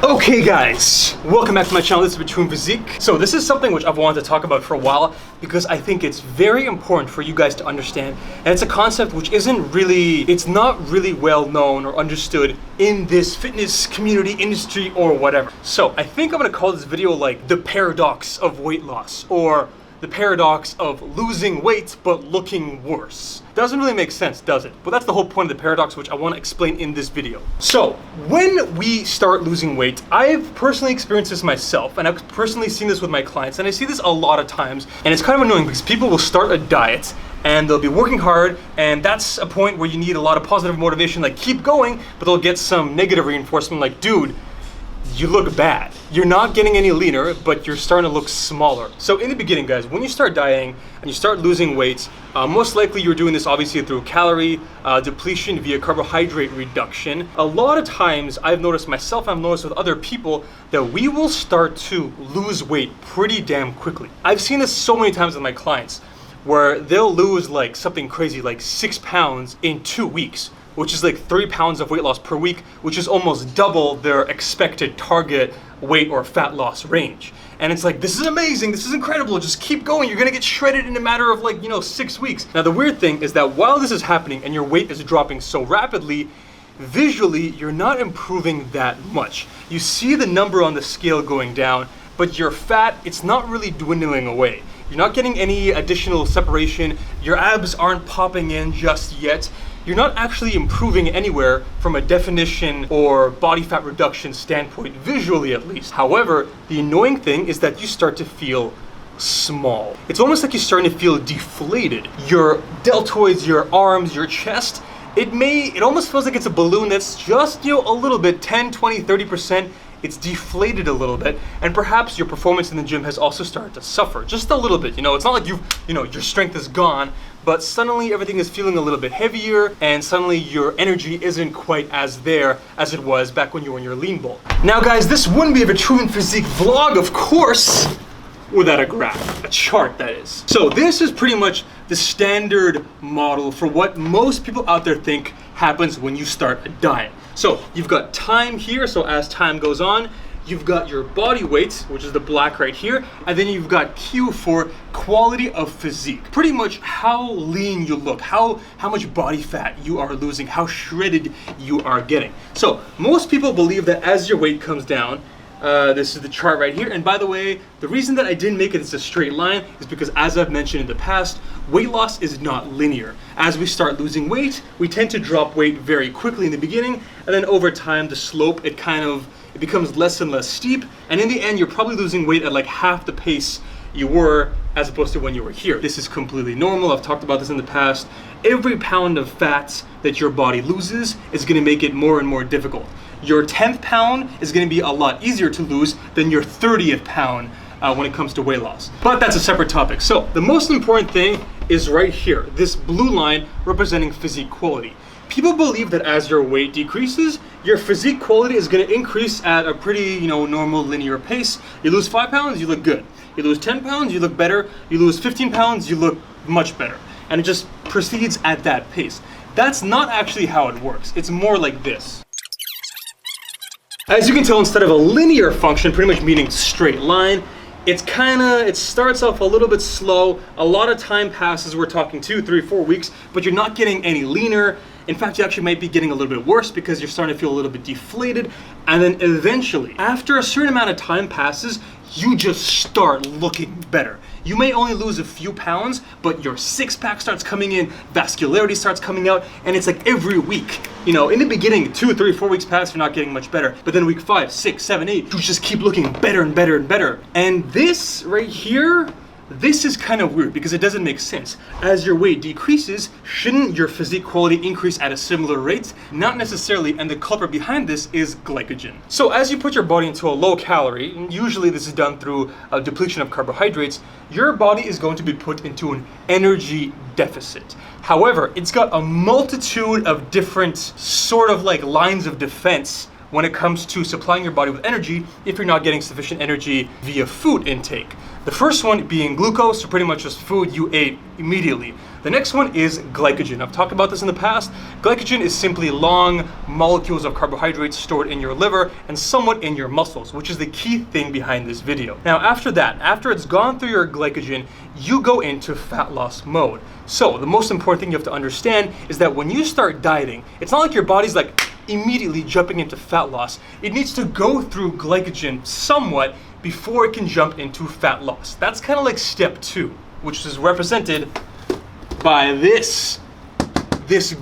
Okay guys, welcome back to my channel. This is VitruvianPhysique. So this is something which I've wanted to talk about for a while because I think it's very important for you guys to understand, and it's a concept which it's not really well known or understood in this fitness community, industry, or whatever. So I think I'm gonna call this video like the paradox of weight loss, or the paradox of losing weight but looking worse. Doesn't really make sense, does it? But that's the whole point of the paradox, which I want to explain in this video. So when we start losing weight, I've personally experienced this myself, and I've personally seen this with my clients, and I see this a lot of times, and it's kind of annoying because people will start a diet and they'll be working hard, and that's a point where you need a lot of positive motivation, like keep going, but they'll get some negative reinforcement like, dude, you look bad. You're not getting any leaner, but you're starting to look smaller. So in the beginning, guys, when you start dieting and you start losing weight, most likely you're doing this obviously through calorie depletion via carbohydrate reduction. A lot of times I've noticed myself, I've noticed with other people that we will start to lose weight pretty damn quickly. I've seen this so many times with my clients where they'll lose like something crazy, like 6 pounds in 2 weeks, which is like 3 pounds of weight loss per week, which is almost double their expected target weight or fat loss range. And it's like, this is amazing, this is incredible, just keep going, you're gonna get shredded in a matter of 6 weeks. Now the weird thing is that while this is happening and your weight is dropping so rapidly, visually, you're not improving that much. You see the number on the scale going down, but your fat, it's not really dwindling away. You're not getting any additional separation, your abs aren't popping in just yet. You're not actually improving anywhere from a definition or body fat reduction standpoint, visually at least. However, the annoying thing is that you start to feel small. It's almost like you're starting to feel deflated. Your deltoids, your arms, your chest, it almost feels like it's a balloon that's just, a little bit, 10, 20, 30%. It's deflated a little bit, and perhaps your performance in the gym has also started to suffer just a little bit. It's not like your strength is gone, but suddenly everything is feeling a little bit heavier, and suddenly your energy isn't quite as there as it was back when you were in your lean bulk. Now guys, this wouldn't be a VitruvianPhysique vlog, of course, without a graph, a chart that is. So this is pretty much the standard model for what most people out there think happens when you start a diet. So you've got time here, so as time goes on, you've got your body weight, which is the black right here, and then you've got Q for quality of physique. Pretty much how lean you look, how much body fat you are losing, how shredded you are getting. So most people believe that as your weight comes down, this is the chart right here. And by the way, the reason that I didn't make it as a straight line is because, as I've mentioned in the past, weight loss is not linear. As we start losing weight, we tend to drop weight very quickly in the beginning, and then over time, the slope, it becomes less and less steep. And in the end, you're probably losing weight at like half the pace you were as opposed to when you were here. This is completely normal. I've talked about this in the past. Every pound of fat that your body loses is gonna make it more and more difficult. Your 10th pound is gonna be a lot easier to lose than your 30th pound when it comes to weight loss. But that's a separate topic. So the most important thing is right here, this blue line representing physique quality. People believe that as your weight decreases, your physique quality is gonna increase at a pretty, normal linear pace. You lose 5 pounds, you look good. You lose 10 pounds, you look better. You lose 15 pounds, you look much better. And it just proceeds at that pace. That's not actually how it works. It's more like this. As you can tell, instead of a linear function, pretty much meaning straight line, it starts off a little bit slow. A lot of time passes, we're talking 2, 3, 4 weeks, but you're not getting any leaner. In fact, you actually might be getting a little bit worse because you're starting to feel a little bit deflated. And then eventually, after a certain amount of time passes, you just start looking better. You may only lose a few pounds, but your six-pack starts coming in, vascularity starts coming out, and it's like every week. In the beginning, 2, 3, 4 weeks pass, you're not getting much better. But then week 5, 6, 7, 8, you just keep looking better and better and better. And this right here, this is kind of weird because it doesn't make sense. As your weight decreases, shouldn't your physique quality increase at a similar rate? Not necessarily, and the culprit behind this is glycogen. So as you put your body into a low calorie, and usually this is done through a depletion of carbohydrates, your body is going to be put into an energy deficit. However, it's got a multitude of different sort of like lines of defense when it comes to supplying your body with energy if you're not getting sufficient energy via food intake. The first one being glucose, so pretty much just food you ate immediately. The next one is glycogen. I've talked about this in the past. Glycogen is simply long molecules of carbohydrates stored in your liver and somewhat in your muscles, which is the key thing behind this video. Now after that, after it's gone through your glycogen, you go into fat loss mode. So the most important thing you have to understand is that when you start dieting, it's not like your body's like immediately jumping into fat loss. It needs to go through glycogen somewhat before it can jump into fat loss. That's kind of like step 2, which is represented by this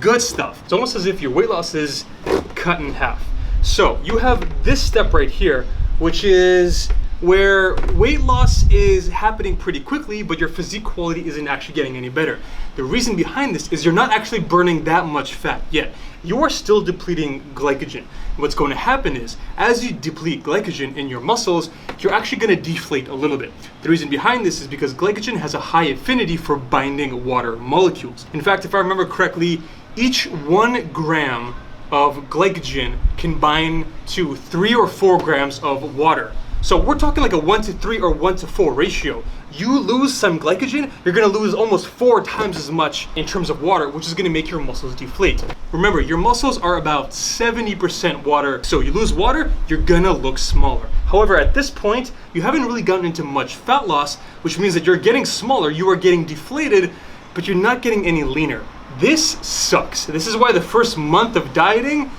good stuff. It's almost as if your weight loss is cut in half. So you have this step right here, which is where weight loss is happening pretty quickly, but your physique quality isn't actually getting any better. The reason behind this is you're not actually burning that much fat yet. You're still depleting glycogen. What's going to happen is, as you deplete glycogen in your muscles, you're actually going to deflate a little bit. The reason behind this is because glycogen has a high affinity for binding water molecules. In fact, if I remember correctly, each 1 gram of glycogen can bind to 3 or 4 grams of water. So we're talking like a 1:3 or 1:4 ratio. You lose some glycogen, you're gonna lose almost 4 times as much in terms of water, which is gonna make your muscles deflate. Remember, your muscles are about 70% water, so you lose water, you're gonna look smaller. However, at this point, you haven't really gotten into much fat loss, which means that you're getting smaller, you are getting deflated, but you're not getting any leaner. This sucks. This is why the first month of dieting,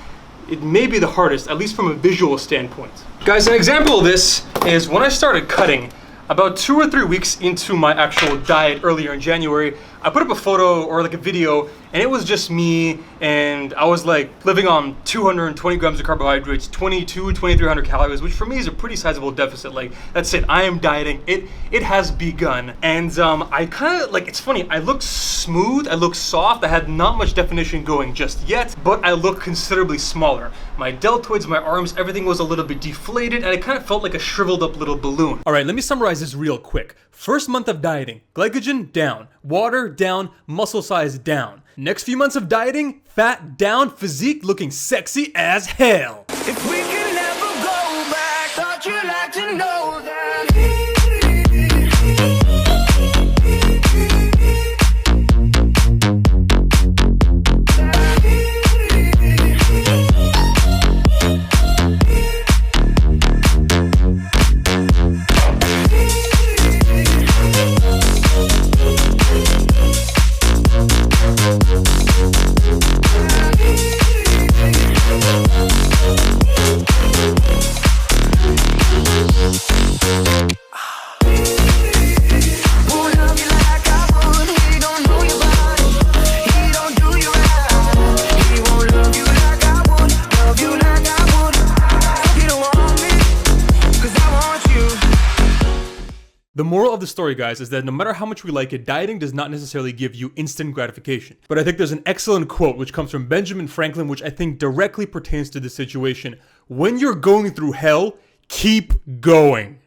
it may be the hardest, at least from a visual standpoint. Guys, an example of this is when I started cutting, about 2 or 3 weeks into my actual diet earlier in January, I put up a photo or like a video, and it was just me, and I was like living on 220 grams of carbohydrates, 2,300 calories, which for me is a pretty sizable deficit. Like, that's it, I am dieting, it has begun. And I kind of, like, it's funny, I look smooth, I look soft, I had not much definition going just yet, but I look considerably smaller. My deltoids, my arms, everything was a little bit deflated, and I kind of felt like a shriveled up little balloon. All right, let me summarize this real quick. First month of dieting, glycogen down, water down, muscle size down. Next few months of dieting, fat down, physique looking sexy as hell. If we can never go back, thought you'd like to know that. The moral of the story, guys, is that no matter how much we like it, dieting does not necessarily give you instant gratification. But I think there's an excellent quote which comes from Benjamin Franklin, which I think directly pertains to this situation. When you're going through hell, keep going.